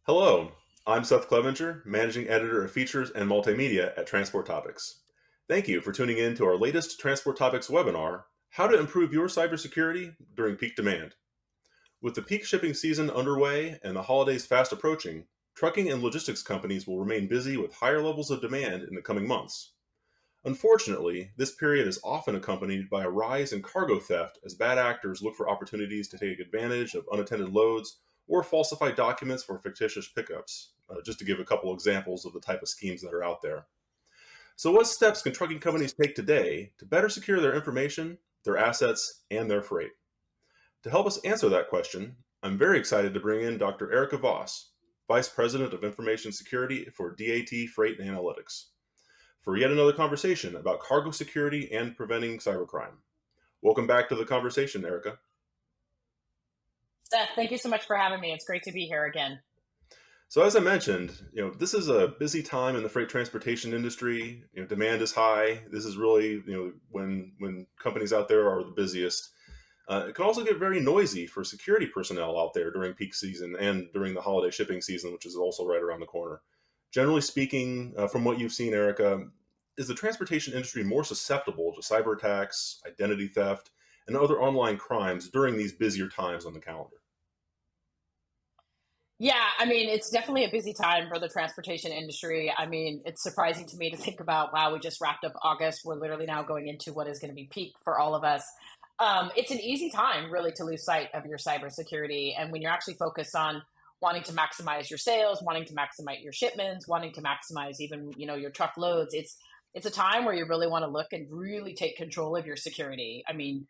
Hello, I'm Seth Clevenger, Managing Editor of Features and Multimedia at Transport Topics. Thank you for tuning in to our latest Transport Topics webinar, How to Improve Your Cybersecurity During Peak Demand. With the peak shipping season underway and the holidays fast approaching, trucking and logistics companies will remain busy with higher levels of demand in the coming months. Unfortunately, this period is often accompanied by a rise in cargo theft as bad actors look for opportunities to take advantage of unattended loads or falsify documents for fictitious pickups, just to give a couple examples of the type of schemes that are out there. So, what steps can trucking companies take today to better secure their information, their assets, and their freight? To help us answer that question, I'm very excited to bring in Dr. Erika Voss, Vice President of Information Security for DAT Freight Analytics, for yet another conversation about cargo security and preventing cybercrime. Welcome back to the conversation, Erika. Seth, thank you so much for having me. It's great to be here again. So as I mentioned, this is a busy time in the freight transportation industry. Demand is high. This is really, when companies out there are the busiest. It can also get very noisy for security personnel out there during peak season and during the holiday shipping season, which is also right around the corner. Generally speaking, from what you've seen, Erika, is the transportation industry more susceptible to cyber attacks, identity theft, and other online crimes during these busier times on the calendar? Yeah, I mean, it's definitely a busy time for the transportation industry. I mean, it's surprising to me to think about, wow, we just wrapped up August. We're literally now going into what is going to be peak for all of us. It's an easy time, really, to lose sight of your cybersecurity. And when you're actually focused on wanting to maximize your sales, wanting to maximize your shipments, wanting to maximize even, your truckloads, it's a time where you really want to look and really take control of your security. I mean,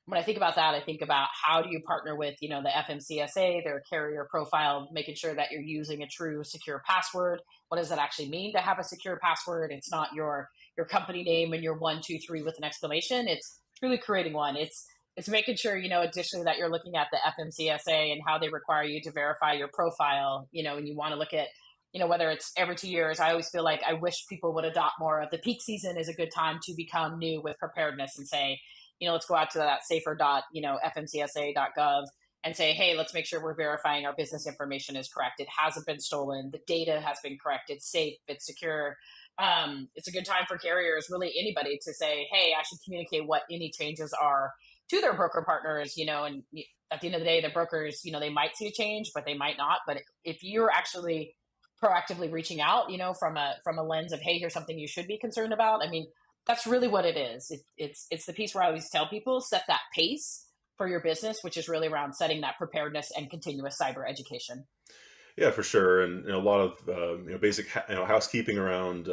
when I think about that, I think about how do you partner with, the FMCSA, their carrier profile, making sure that you're using a true secure password. What does that actually mean to have a secure password? It's not your company name and your 123 with an exclamation. It's truly creating one. It's making sure, additionally that you're looking at the FMCSA and how they require you to verify your profile, and you want to look at, whether it's every 2 years. I always feel like I wish people would adopt more of the peak season is a good time to become new with preparedness and say, let's go out to that safer dot, fmcsa.gov and say, hey, let's make sure we're verifying our business information is correct. It hasn't been stolen. The data has been correct. It's safe. It's secure. It's a good time for carriers, really anybody, to say, hey, I should communicate what any changes are to their broker partners, and at the end of the day, the brokers, they might see a change, but they might not. But if you're actually proactively reaching out, from a lens of, hey, here's something you should be concerned about. I mean, that's really what it is. It's the piece where I always tell people set that pace for your business, which is really around setting that preparedness and continuous cyber education. Yeah, for sure, and a lot of basic housekeeping around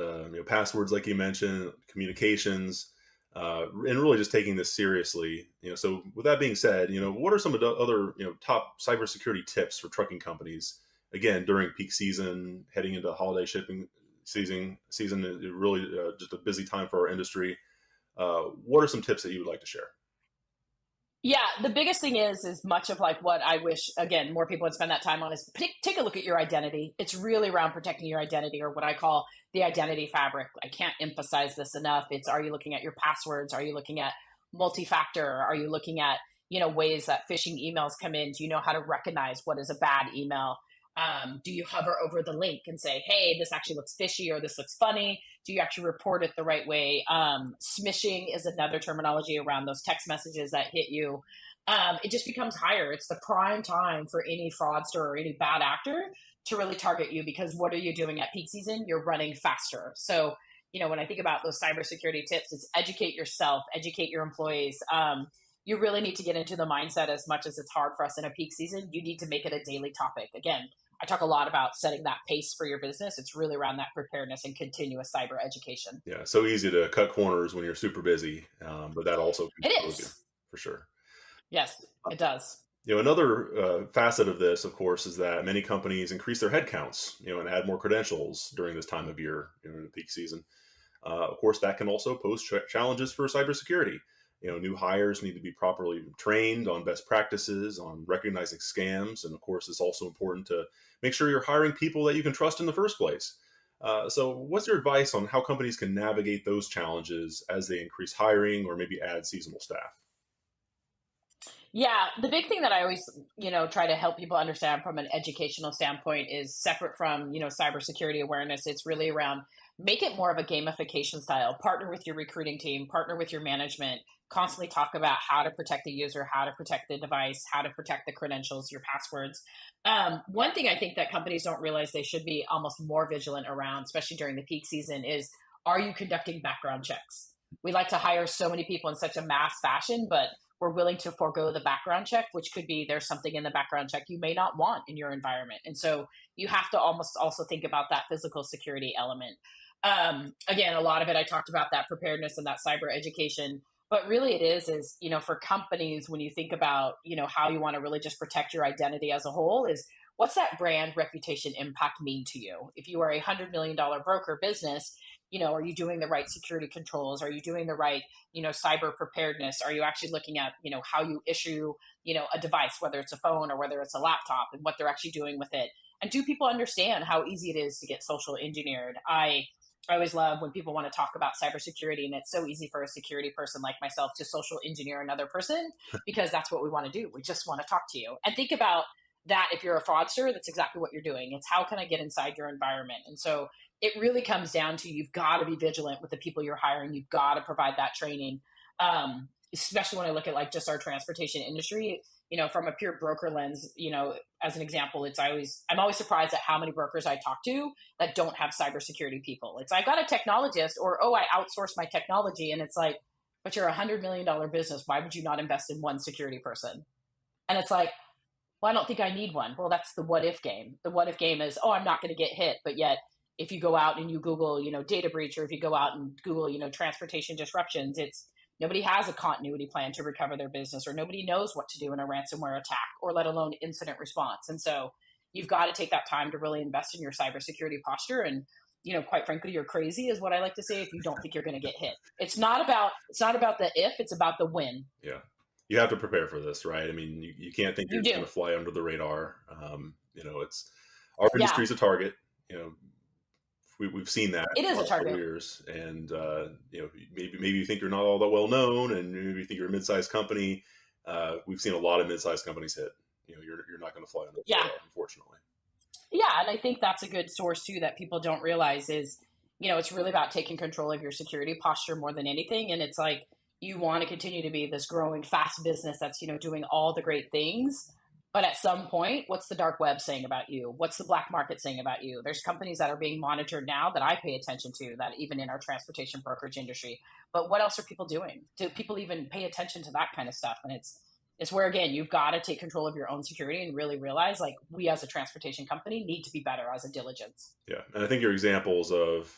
passwords, like you mentioned, communications, and really just taking this seriously. So with that being said, what are some of the other top cybersecurity tips for trucking companies? Again, during peak season, heading into holiday shipping season is really just a busy time for our industry. What are some tips that you would like to share? Yeah, the biggest thing is much of like what I wish again more people would spend that time on is take a look at your identity. It's really around protecting your identity, or what I call the identity fabric. I can't emphasize this enough. It's, are you looking at your passwords? Are you looking at multi-factor? Are you looking at ways that phishing emails come in? Do you know how to recognize what is a bad email? Do you hover over the link and say, hey, this actually looks fishy or this looks funny? Do you actually report it the right way? Smishing is another terminology around those text messages that hit you. It just becomes higher. It's the prime time for any fraudster or any bad actor to really target you, because what are you doing at peak season? You're running faster. So, when I think about those cybersecurity tips, it's educate yourself, educate your employees. You really need to get into the mindset. As much as it's hard for us in a peak season, you need to make it a daily topic. Again, I talk a lot about setting that pace for your business. It's really around that preparedness and continuous cyber education. Yeah, so easy to cut corners when you're super busy, but that also can It expose you is. for sure. Yes, it does. Another facet of this, of course, is that many companies increase their headcounts, and add more credentials during this time of year, in the peak season. Of course, that can also pose challenges for cybersecurity. New hires need to be properly trained on best practices, on recognizing scams, and of course, it's also important to make sure you're hiring people that you can trust in the first place. So, what's your advice on how companies can navigate those challenges as they increase hiring or maybe add seasonal staff? Yeah, the big thing that I always, try to help people understand from an educational standpoint is separate from, cybersecurity awareness. It's really around make it more of a gamification style. Partner with your recruiting team, partner with your management, constantly talk about how to protect the user, how to protect the device, how to protect the credentials, your passwords. One thing I think that companies don't realize they should be almost more vigilant around, especially during the peak season, is are you conducting background checks? We like to hire so many people in such a mass fashion, but we're willing to forego the background check, which could be there's something in the background check you may not want in your environment. And so you have to almost also think about that physical security element. Again, a lot of it, I talked about that preparedness and that cyber education. But really, it is, for companies, when you think about, how you want to really just protect your identity as a whole, is what's that brand reputation impact mean to you? If you are a $100 million broker business, are you doing the right security controls? Are you doing the right cyber preparedness? Are you actually looking at how you issue a device, whether it's a phone or whether it's a laptop, and what they're actually doing with it? And do people understand how easy it is to get social engineered? I always love when people want to talk about cybersecurity, and it's so easy for a security person like myself to social engineer another person because that's what we want to do. We just want to talk to you. And think about that. If you're a fraudster, that's exactly what you're doing. It's how can I get inside your environment? And so it really comes down to you've got to be vigilant with the people you're hiring. You've got to provide that training. Especially when I look at like just our transportation industry, from a pure broker lens, as an example, I'm always surprised at how many brokers I talk to that don't have cybersecurity people. It's I got a technologist, or I outsourced my technology, and it's like, but you're $100 million business. Why would you not invest in one security person? And it's like, well, I don't think I need one. Well, that's the what if game. The what if game is, I'm not going to get hit, but yet if you go out and you Google, data breach, or if you go out and Google, transportation disruptions, it's nobody has a continuity plan to recover their business, or nobody knows what to do in a ransomware attack, or let alone incident response. And so you've got to take that time to really invest in your cybersecurity posture. And, quite frankly, you're crazy is what I like to say if you don't think you're going to get hit. It's not about the if, it's about the when. Yeah. You have to prepare for this, right? I mean, you can't think You you're just do. going to fly under the radar. It's our Yeah, industry is a target. You know, we've seen that it in the is a last couple of target. years, and maybe you think you're not all that well known, and maybe you think you're a mid-sized company. We've seen a lot of mid-sized companies hit. You're not going to fly under the Yeah. radar, unfortunately. Yeah, and I think that's a good source too that people don't realize is, it's really about taking control of your security posture more than anything. And it's like you want to continue to be this growing fast business that's, doing all the great things. But at some point, what's the dark web saying about you? What's the black market saying about you? There's companies that are being monitored now that I pay attention to, that even in our transportation brokerage industry. But what else are people doing? Do people even pay attention to that kind of stuff? And it's where again you've got to take control of your own security and really realize like we as a transportation company need to be better as a diligence. Yeah, and I think your examples of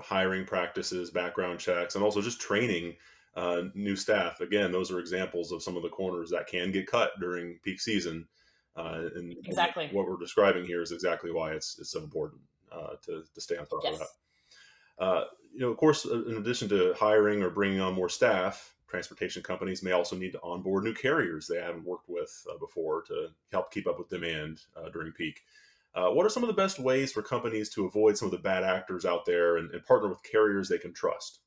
hiring practices, background checks, and also just training new staff. Again, those are examples of some of the corners that can get cut during peak season. And Exactly. what we're describing here is exactly why it's so important to stay on top of that. Yes. Of course, in addition to hiring or bringing on more staff, transportation companies may also need to onboard new carriers they haven't worked with before to help keep up with demand during peak. What are some of the best ways for companies to avoid some of the bad actors out there and partner with carriers they can trust?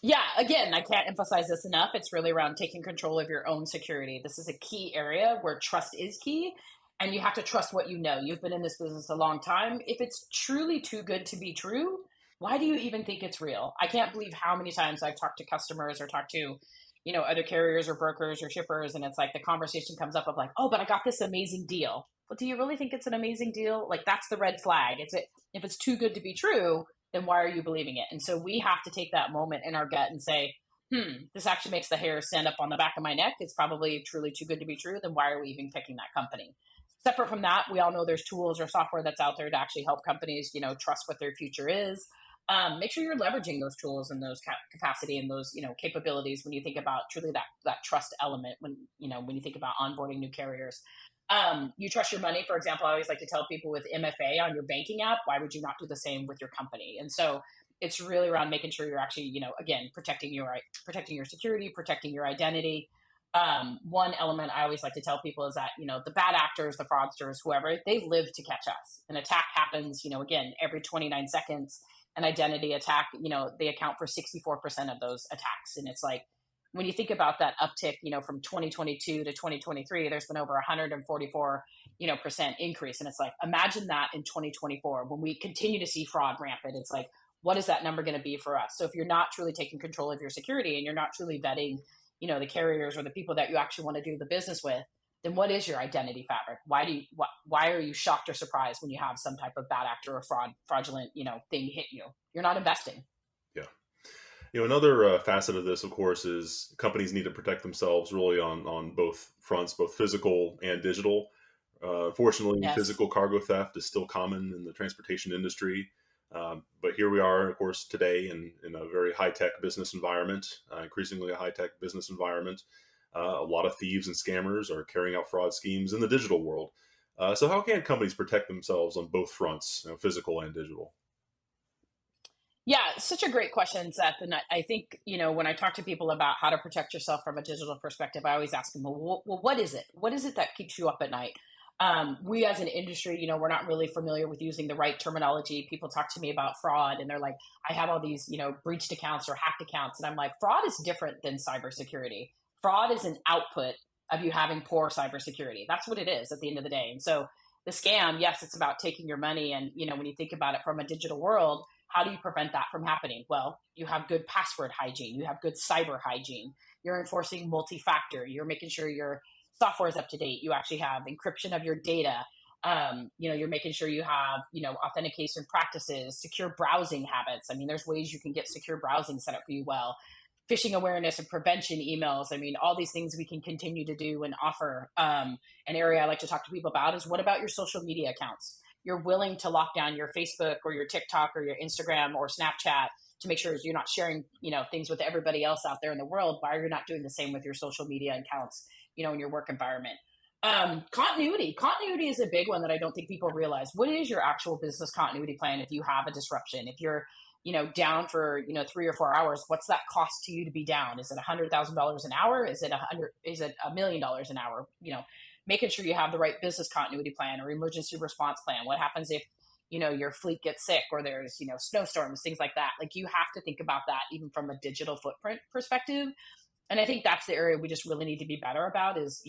Yeah, again, I can't emphasize this enough. It's really around taking control of your own security. This is a key area where trust is key, and you have to trust what you know. You've been in this business a long time. If it's truly too good to be true, why do you even think it's real? I can't believe how many times I've talked to customers or talked to, other carriers or brokers or shippers, and it's like the conversation comes up of like, oh, but I got this amazing deal. But do you really think it's an amazing deal? Like that's the red flag. If it's too good to be true, then why are you believing it? And so we have to take that moment in our gut and say, this actually makes the hair stand up on the back of my neck. It's probably truly too good to be true. Then why are we even picking that company? Separate from that, we all know there's tools or software that's out there to actually help companies, trust what their future is. Make sure you're leveraging those tools and those capacity and those, capabilities when you think about truly that trust element when you think about onboarding new carriers. You trust your money. For example, I always like to tell people with MFA on your banking app, why would you not do the same with your company? And so it's really around making sure you're actually, again, protecting your security, protecting your identity. One element I always like to tell people is that, the bad actors, the fraudsters, whoever, they live to catch us. An attack happens, again, every 29 seconds. An identity attack, they account for 64% of those attacks. And it's like, when you think about that uptick, from 2022 to 2023, there's been over 144, percent increase. And it's like, imagine that in 2024, when we continue to see fraud rampant, it's like, what is that number going to be for us? So if you're not truly taking control of your security and you're not truly vetting, the carriers or the people that you actually want to do the business with, then what is your identity fabric? Why are you shocked or surprised when you have some type of bad actor or fraudulent, thing hit you? You're not investing. Yeah. Another facet of this, of course, is companies need to protect themselves really on both fronts, both physical and digital. Fortunately, Yes. physical cargo theft is still common in the transportation industry. But here we are, of course, today in a very high-tech business environment, increasingly a high-tech business environment. A lot of thieves and scammers are carrying out fraud schemes in the digital world. So how can companies protect themselves on both fronts, physical and digital? Yeah, such a great question, Seth. And I think, when I talk to people about how to protect yourself from a digital perspective, I always ask them, well, what is it? What is it that keeps you up at night? We as an industry, we're not really familiar with using the right terminology. People talk to me about fraud and they're like, I have all these, breached accounts or hacked accounts. And I'm like, fraud is different than cybersecurity. Fraud is an output of you having poor cybersecurity. That's what it is at the end of the day. And so the scam, yes, it's about taking your money. And, when you think about it from a digital world, how do you prevent that from happening? Well, you have good password hygiene, you have good cyber hygiene, you're enforcing multi-factor, you're making sure your software is up to date, you actually have encryption of your data. You're making sure you have, authentication practices, secure browsing habits. I mean, there's ways you can get secure browsing set up for you well. Phishing awareness and prevention emails. I mean, all these things we can continue to do and offer. An area I like to talk to people about is, what about your social media accounts? You're willing to lock down your Facebook or your TikTok or your Instagram or Snapchat to make sure you're not sharing, things with everybody else out there in the world. Why are you not doing the same with your social media accounts, in your work environment? Continuity is a big one that I don't think people realize. What is your actual business continuity plan if you have a disruption? If you're, down for 3 or 4 hours, what's that cost to you to be down? Is it $100,000 an hour? Is it $1 million an hour? Making sure you have the right business continuity plan or emergency response plan. What happens if your fleet gets sick or there's snowstorms, things like that? Like, you have to think about that even from a digital footprint perspective. And I think that's the area we just really need to be better about is,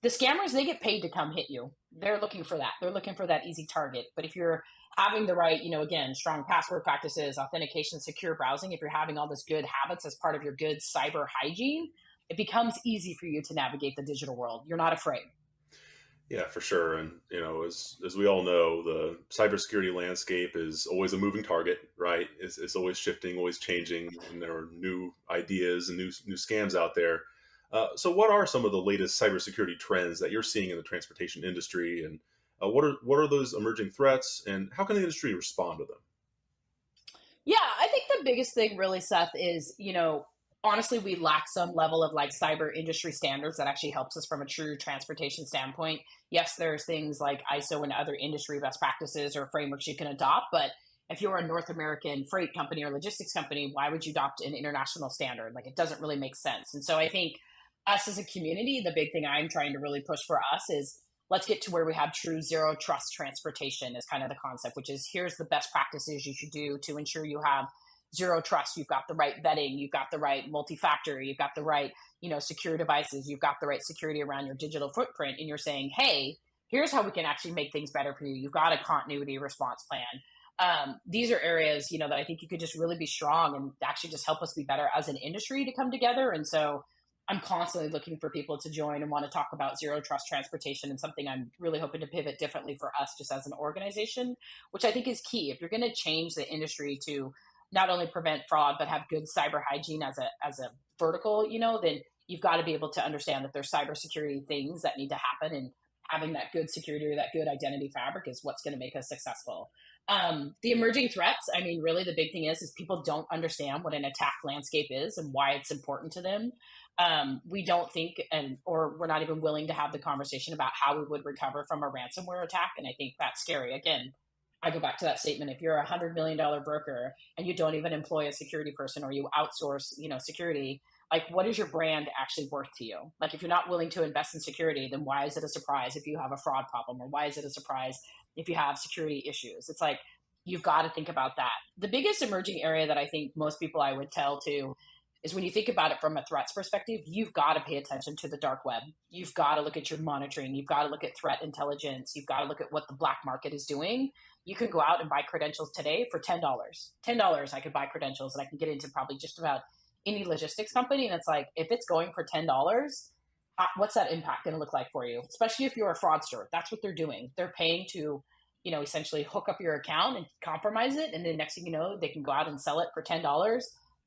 the scammers, they get paid to come hit you. They're looking for that. They're looking for that easy target. But if you're having the right, again, strong password practices, authentication, secure browsing, if you're having all this good habits as part of your good cyber hygiene, it becomes easy for you to navigate the digital world. You're not afraid. Yeah, for sure. And as we all know, the cybersecurity landscape is always a moving target, right? It's always shifting, always changing, and there are new ideas and new scams out there. So, what are some of the latest cybersecurity trends that you're seeing in the transportation industry, and what are those emerging threats, and how can the industry respond to them? Yeah, I think the biggest thing really, Seth, is, honestly, we lack some level of like cyber industry standards that actually helps us from a true transportation standpoint. Yes, there's things like ISO and other industry best practices or frameworks you can adopt, but if you're a North American freight company or logistics company, why would you adopt an international standard? Like, it doesn't really make sense. And so I think us as a community, the big thing I'm trying to really push for us is, let's get to where we have true zero trust transportation is kind of the concept, which is, here's the best practices you should do to ensure you have zero trust. You've got the right vetting, you've got the right multi-factor, you've got the right, secure devices, you've got the right security around your digital footprint. And you're saying, hey, here's how we can actually make things better for you. You've got a continuity response plan. These are areas, that I think you could just really be strong and actually just help us be better as an industry to come together. And so I'm constantly looking for people to join and want to talk about zero trust transportation, and something I'm really hoping to pivot differently for us just as an organization, which I think is key. If you're going to change the industry to not only prevent fraud, but have good cyber hygiene as a vertical, then you've got to be able to understand that there's cybersecurity things that need to happen, and having that good security or that good identity fabric is what's going to make us successful. The emerging threats, I mean, really the big thing is people don't understand what an attack landscape is and why it's important to them. We don't think, or we're not even willing to have the conversation about how we would recover from a ransomware attack. And I think that's scary. Again, I go back to that statement. If you're $100 million broker and you don't even employ a security person, or you outsource, security, like, what is your brand actually worth to you? Like, if you're not willing to invest in security, then why is it a surprise if you have a fraud problem, or why is it a surprise if you have security issues? It's like, you've got to think about that. The biggest emerging area that I think most people I would tell to is when you think about it from a threats perspective, you've got to pay attention to the dark web. You've got to look at your monitoring. You've got to look at threat intelligence. You've got to look at what the black market is doing. You can go out and buy credentials today for $10. $10, I could buy credentials and I can get into probably just about any logistics company. And it's like, if it's going for $10, what's that impact going to look like for you? Especially if you're a fraudster. That's what they're doing. They're paying to, essentially hook up your account and compromise it. And then next thing you know, they can go out and sell it for $10.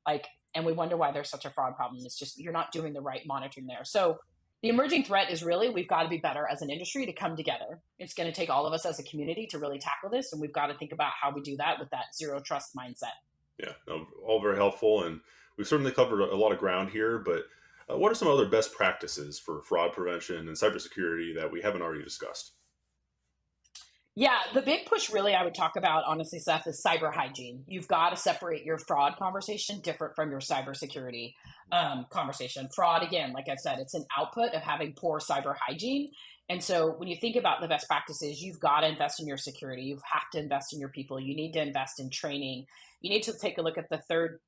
Like, and we wonder why there's such a fraud problem. It's just you're not doing the right monitoring there. So the emerging threat is really we've got to be better as an industry to come together. It's going to take all of us as a community to really tackle this, and we've got to think about how we do that with that zero trust mindset. Yeah, no, all very helpful, and we've certainly covered a lot of ground here. But what are some other best practices for fraud prevention and cybersecurity that we haven't already discussed? Yeah, the big push really I would talk about, honestly, Seth, is cyber hygiene. You've got to separate your fraud conversation different from your cybersecurity conversation. Fraud, again, like I said, it's an output of having poor cyber hygiene. And so when you think about the best practices, you've got to invest in your security. You have to invest in your people. You need to invest in training. You need to take a look at the third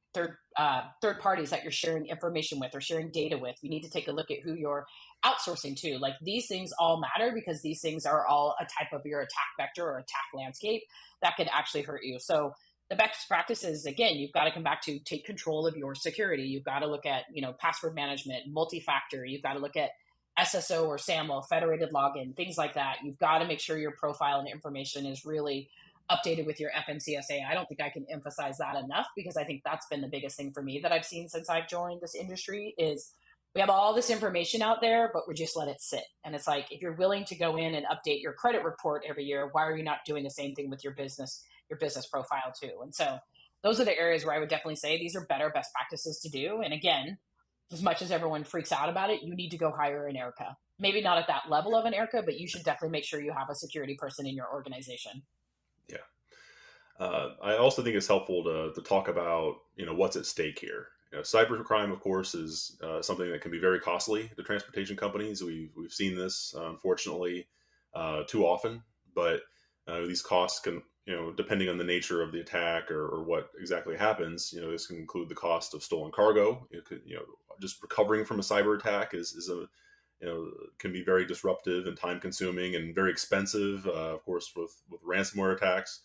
parties that you're sharing information with or sharing data with. You need to take a look at who you're outsourcing to. Like these things all matter because these things are all a type of your attack vector or attack landscape that could actually hurt you. So the best practices, again, you've got to come back to take control of your security. You've got to look at, password management, multi-factor. You've got to look at SSO or SAML, federated login, things like that. You've got to make sure your profile and information is really updated with your FMCSA. I don't think I can emphasize that enough because I think that's been the biggest thing for me that I've seen since I've joined this industry is we have all this information out there, but we just let it sit. And it's like, if you're willing to go in and update your credit report every year, why are you not doing the same thing with your business profile too? And so those are the areas where I would definitely say these are better best practices to do. And again, as much as everyone freaks out about it, you need to go hire an Erika. Maybe not at that level of an Erika, but you should definitely make sure you have a security person in your organization. Yeah. I also think it's helpful to talk about what's at stake here. Cybercrime, of course, is something that can be very costly to transportation companies. We've seen this unfortunately too often, but these costs can, depending on the nature of the attack or what exactly happens, this can include the cost of stolen cargo. It could, just recovering from a cyber attack is a can be very disruptive and time consuming and very expensive. Of course, with ransomware attacks.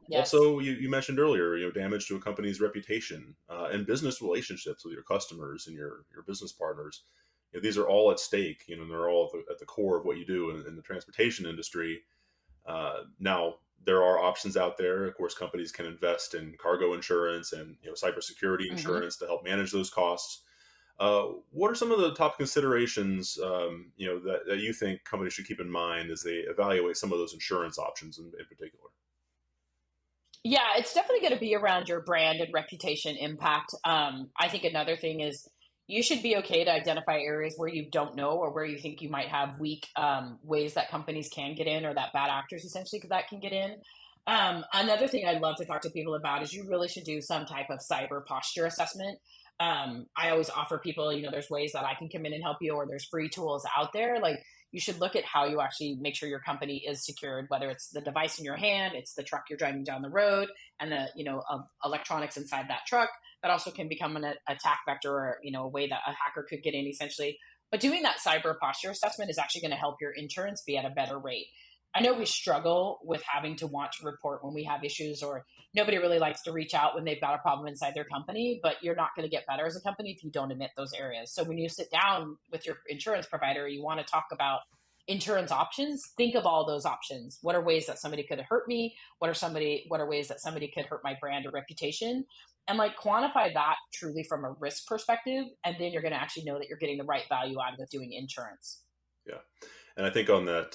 Yes. Also, you mentioned earlier, damage to a company's reputation and business relationships with your customers and your business partners. These are all at stake. And they're all at the core of what you do in the transportation industry. Now, there are options out there. Of course, companies can invest in cargo insurance and cybersecurity Mm-hmm. insurance to help manage those costs. What are some of the top considerations that you think companies should keep in mind as they evaluate some of those insurance options in particular? Yeah, it's definitely going to be around your brand and reputation impact. I think another thing is you should be okay to identify areas where you don't know or where you think you might have weak ways that companies can get in or that bad actors essentially that can get in. Another thing I'd love to talk to people about is you really should do some type of cyber posture assessment. I always offer people, there's ways that I can come in and help you, or there's free tools out there. Like you should look at how you actually make sure your company is secured, whether it's the device in your hand, it's the truck you're driving down the road, and the electronics inside that truck that also can become an attack vector or a way that a hacker could get in essentially. But doing that cyber posture assessment is actually going to help your insurance be at a better rate. I know we struggle with having to want to report when we have issues, or nobody really likes to reach out when they've got a problem inside their company, but you're not going to get better as a company if you don't admit those areas. So when you sit down with your insurance provider, you want to talk about insurance options, think of all those options. What are ways that somebody could hurt me? What are ways that somebody could hurt my brand or reputation? And like quantify that truly from a risk perspective. And then you're going to actually know that you're getting the right value out of it doing insurance. Yeah, and I think on that,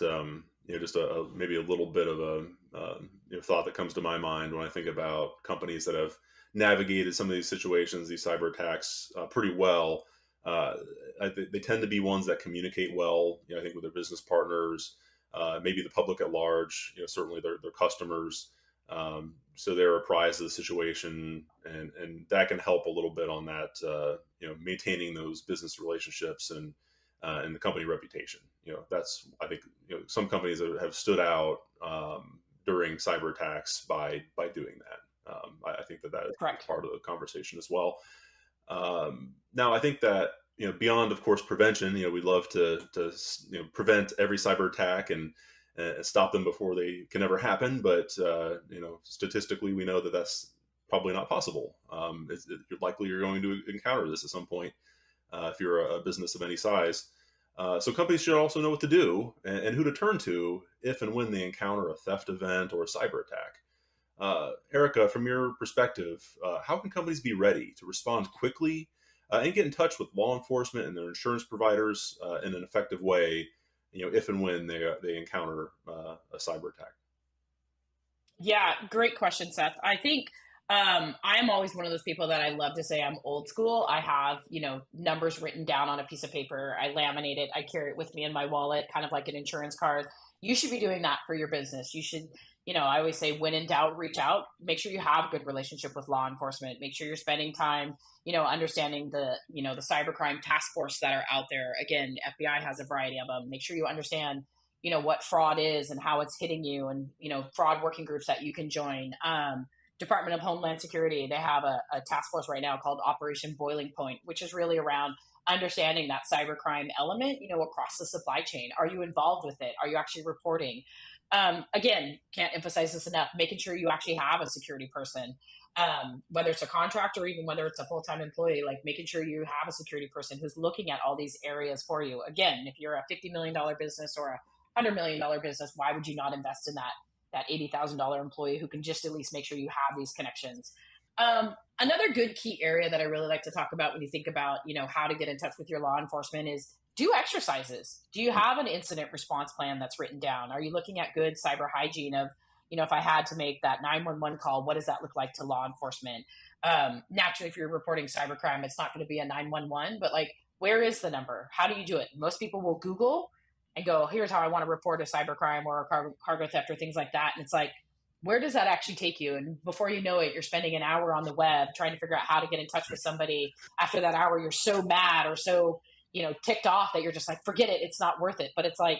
just maybe a little bit of a thought that comes to my mind when I think about companies that have navigated some of these situations, these cyber attacks, pretty well. Uh, they tend to be ones that communicate well. I think with their business partners, maybe the public at large. Certainly their customers. So they're apprised of the situation, and that can help a little bit on that. Maintaining those business relationships and the company reputation. That's I think some companies that have stood out during cyber attacks by doing that. I think that is Correct. part of the conversation as well. Now, I think that beyond, of course, prevention, we'd love to prevent every cyber attack and stop them before they can ever happen. But statistically, we know that that's probably not possible. You're likely you're going to encounter this at some point if you're a business of any size. So companies should also know what to do and who to turn to if and when they encounter a theft event or a cyber attack. Erika, from your perspective, how can companies be ready to respond quickly and get in touch with law enforcement and their insurance providers in an effective way, if and when they encounter a cyber attack? Yeah, great question, Seth. I think I'm always one of those people that I love to say I'm old school. I have, numbers written down on a piece of paper. I laminate it. I carry it with me in my wallet, kind of like an insurance card. You should be doing that for your business. You should, I always say when in doubt, reach out. Make sure you have a good relationship with law enforcement. Make sure you're spending time, understanding the cybercrime task force that are out there. Again, FBI has a variety of them. Make sure you understand what fraud is and how it's hitting you, and fraud working groups that you can join. Department of Homeland Security, they have a task force right now called Operation Boiling Point, which is really around understanding that cybercrime element across the supply chain. Are you involved with it? Are you actually reporting? Again, can't emphasize this enough, making sure you actually have a security person, whether it's a contractor or even whether it's a full-time employee, like making sure you have a security person who's looking at all these areas for you. Again, if you're a $50 million business or a $100 million business, why would you not invest in that $80,000 employee who can just at least make sure you have these connections? Another good key area that I really like to talk about when you think about how to get in touch with your law enforcement is do exercises. Do you have an incident response plan that's written down? Are you looking at good cyber hygiene of if I had to make that 911 call, what does that look like to law enforcement? Naturally, if you're reporting cybercrime, it's not going to be a 911, but like, where is the number? How do you do it? Most people will Google and go, here's how I want to report a cybercrime or a cargo theft or things like that. And it's like, where does that actually take you? And before you know it, you're spending an hour on the web trying to figure out how to get in touch with somebody. After that hour, you're so mad or so, ticked off that you're just like, forget it. It's not worth it. But it's like,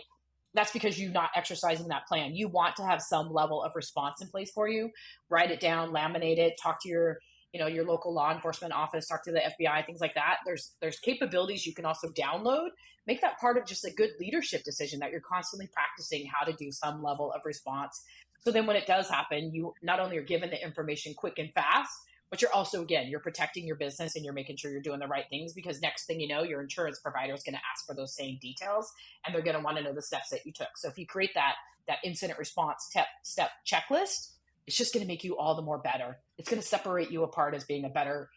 that's because you're not exercising that plan. You want to have some level of response in place for you. Write it down, laminate it, talk to your local law enforcement office, talk to the FBI, things like that. There's capabilities you can also download. Make that part of just a good leadership decision that you're constantly practicing how to do some level of response. So then when it does happen, you not only are given the information quick and fast, but you're also, again, you're protecting your business and you're making sure you're doing the right things, because next thing you know, your insurance provider is going to ask for those same details and they're going to want to know the steps that you took. So if you create that incident response step checklist, it's just going to make you all the more better. It's going to separate you apart as being a better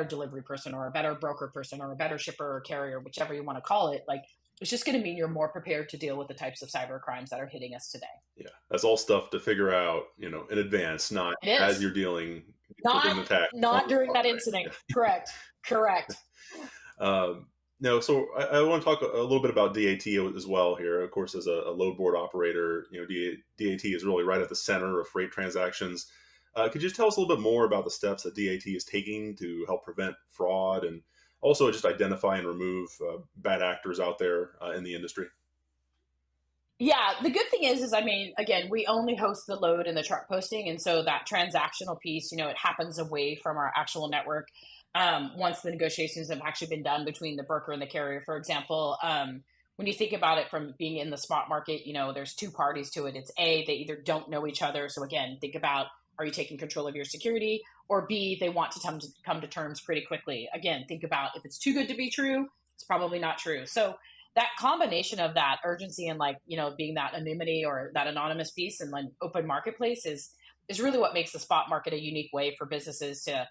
delivery person or a better broker person or a better shipper or carrier, whichever you want to call it. Like, it's just going to mean you're more prepared to deal with the types of cyber crimes that are hitting us today. Yeah, that's all stuff to figure out, in advance, not It as is you're dealing with not an attack. not during that incident. Correct. No, so I want to talk a little bit about DAT as well here. Of course, as a load board operator, DAT is really right at the center of freight transactions. Could you just tell us a little bit more about the steps that DAT is taking to help prevent fraud and also just identify and remove bad actors out there in the industry? Yeah, the good thing is I mean, again, we only host the load and the truck posting, and so that transactional piece, it happens away from our actual network. Once the negotiations have actually been done between the broker and the carrier, for example, when you think about it from being in the spot market, there's two parties to it. It's A, they either don't know each other. So again, think about, are you taking control of your security? Or B, they want to come to terms pretty quickly. Again, think about, if it's too good to be true, it's probably not true. So that combination of that urgency and being that anonymity or that anonymous piece and like open marketplace is really what makes the spot market a unique way for businesses to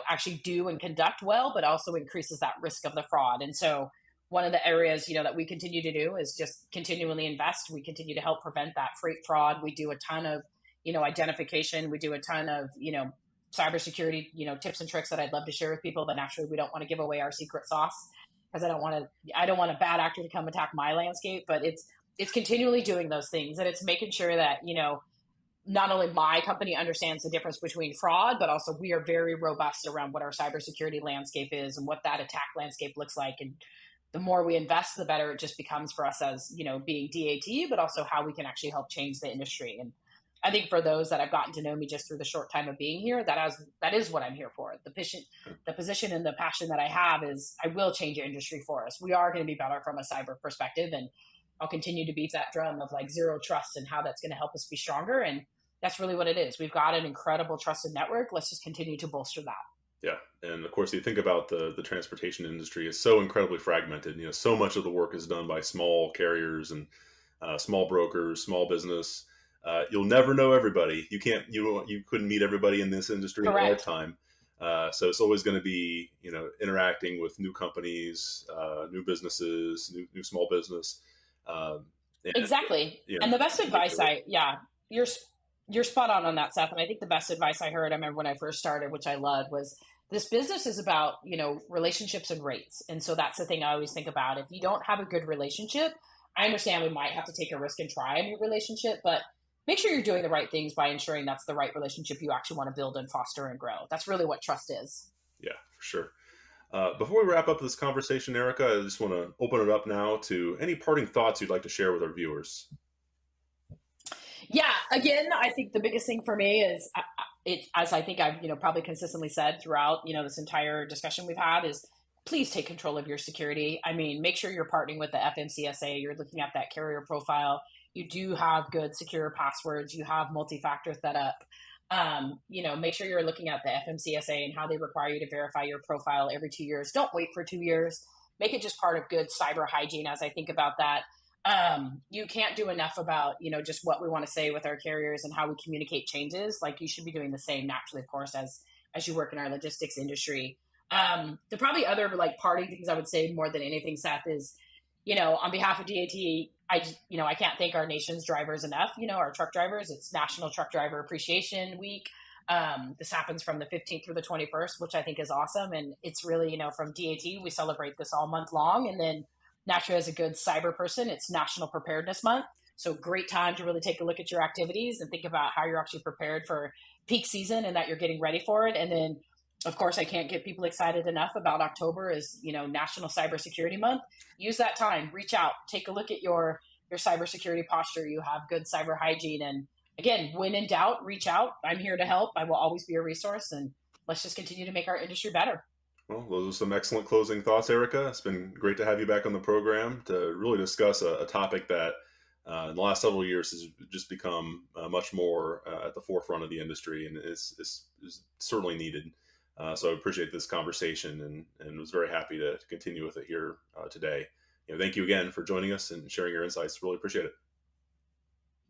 actually do and conduct well, but also increases that risk of the fraud. And so one of the areas, that we continue to do is just continually invest. We continue to help prevent that freight fraud. We do a ton of, identification. We do a ton of, cybersecurity, tips and tricks that I'd love to share with people, but naturally we don't want to give away our secret sauce because I don't want a bad actor to come attack my landscape, but it's continually doing those things. And it's making sure that, not only my company understands the difference between fraud, but also we are very robust around what our cybersecurity landscape is and what that attack landscape looks like. And the more we invest, the better it just becomes for us as, being DAT, but also how we can actually help change the industry. And I think for those that have gotten to know me just through the short time of being here, that is what I'm here for. The position and the passion that I have is I will change the industry for us. We are going to be better from a cyber perspective, and I'll continue to beat that drum of like zero trust and how that's going to help us be stronger. And that's really what it is. We've got an incredible trusted network. Let's just continue to bolster that. Yeah, and of course, you think about the transportation industry is so incredibly fragmented. So much of the work is done by small carriers and small brokers, small business. You'll never know everybody. You couldn't meet everybody in this industry in a Correct. lifetime. So it's always going to be interacting with new companies, new businesses, new small business. Um, and Exactly. And the best advice yeah, you're you're spot on that, Seth. And I think the best advice I heard, I remember when I first started, which I loved, was this business is about, relationships and rates. And so that's the thing I always think about. If you don't have a good relationship, I understand we might have to take a risk and try a new relationship, but make sure you're doing the right things by ensuring that's the right relationship you actually want to build and foster and grow. That's really what trust is. Yeah, for sure. Before we wrap up this conversation, Erica, I just want to open it up now to any parting thoughts you'd like to share with our viewers. Yeah, again, I think the biggest thing for me is it's as I think I've probably consistently said throughout this entire discussion we've had is please take control of your security. I mean, make sure you're partnering with the FMCSA. You're looking at that carrier profile. You do have good secure passwords. You have multi-factor set up. Make sure you're looking at the FMCSA and how they require you to verify your profile every 2 years. Don't wait for 2 years. Make it just part of good cyber hygiene as I think about that. You can't do enough about just what we want to say with our carriers and how we communicate changes. Like you should be doing the same naturally, of course, as you work in our logistics industry. The probably other like parting things I would say more than anything, Seth, is on behalf of DAT, I can't thank our nation's drivers enough. Our truck drivers. It's National Truck Driver Appreciation Week. This happens from the 15th through the 21st, which I think is awesome. And it's really, from DAT, we celebrate this all month long. And then naturally, as a good cyber person, it's National Preparedness Month. So great time to really take a look at your activities and think about how you're actually prepared for peak season and that you're getting ready for it. And then, of course, I can't get people excited enough about October is, National Cybersecurity Month. Use that time, reach out, take a look at your cybersecurity posture. You have good cyber hygiene. And again, when in doubt, reach out. I'm here to help. I will always be a resource. And let's just continue to make our industry better. Well, those are some excellent closing thoughts, Erica. It's been great to have you back on the program to really discuss a topic that in the last several years has just become much more at the forefront of the industry and is certainly needed. So I appreciate this conversation and was very happy to continue with it here today. Thank you again for joining us and sharing your insights. Really appreciate it.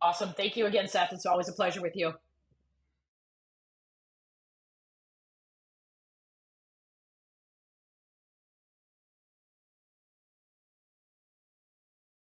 Awesome. Thank you again, Seth. It's always a pleasure with you.